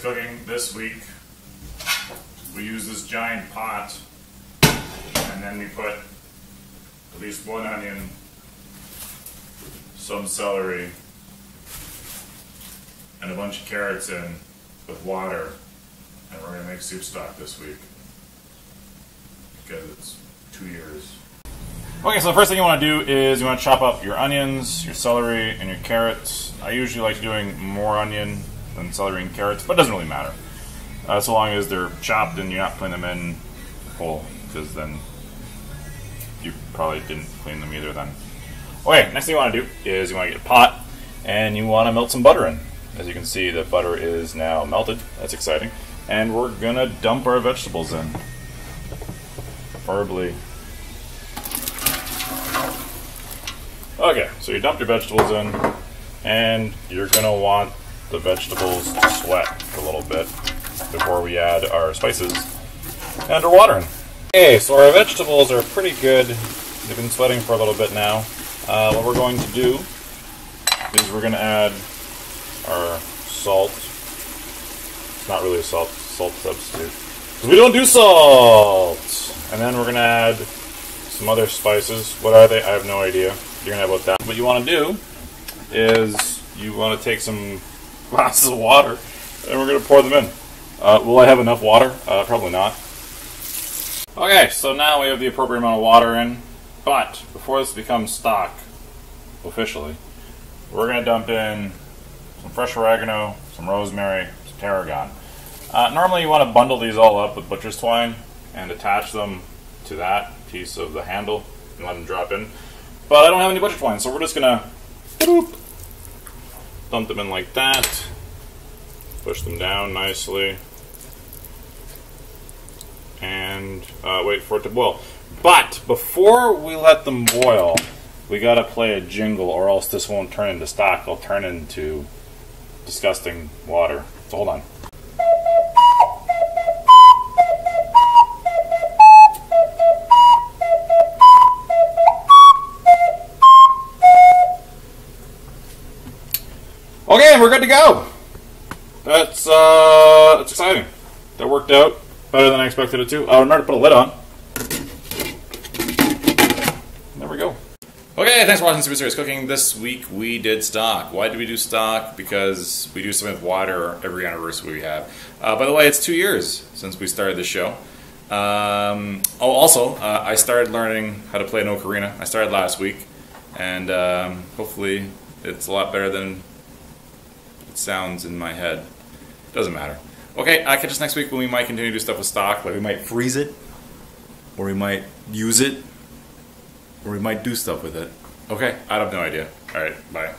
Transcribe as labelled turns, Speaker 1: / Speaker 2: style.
Speaker 1: cooking this week. We use this giant pot, and then we put at least one onion, some celery, and a bunch of carrots in with water, and we're going to make soup stock this week because it's 2 years. Okay, so the first thing you want to do is you want to chop up your onions, your celery, and your carrots. I usually like doing more onion than celery and carrots, but it doesn't really matter. So long as they're chopped and you're not putting them in whole, because then you probably didn't clean them either then. Okay, next thing you want to do is you want to get a pot and you want to melt some butter in. As you can see, the butter is now melted. That's exciting. And we're going to dump our vegetables in. Preferably. Okay, so you dump your vegetables in, and you're going to want the vegetables to sweat a little bit before we add our spices and our water in. Okay, so our vegetables are pretty good. They've been sweating for a little bit now. What we're going to do is we're going to add our salt. It's not really a salt substitute, because we don't do salt. And then we're going to add some other spices. What are they? I have no idea. You're going to have about that. What you want to do is you want to take some glasses of water and we're going to pour them in. Will I have enough water? Probably not. Okay, so now we have the appropriate amount of water in, but before this becomes stock, officially, we're going to dump in some fresh oregano, some rosemary, some tarragon. Normally you want to bundle these all up with butcher's twine and attach them to that piece of the handle and let them drop in. But I don't have any butcher twine, so we're just going to dump them in like that, push them down nicely, and wait for it to boil. But before we let them boil, we gotta play a jingle, or else this won't turn into stock. It'll turn into disgusting water. So hold on. Okay, we're good to go. That's exciting. That worked out better than I expected it to. I remember to put a lid on. There we go. Okay, thanks for watching Super Serious Cooking. This week we did stock. Why did we do stock? Because we do something with water every anniversary we have. By the way, it's 2 years since we started this show. Also, I started learning how to play an ocarina. I started last week, and hopefully it's a lot better than it sounds in my head. Doesn't matter. Okay, catch us next week when we might continue to do stuff with stock. Like we might freeze it, or we might use it, or we might do stuff with it. Okay, I have no idea. Alright, bye.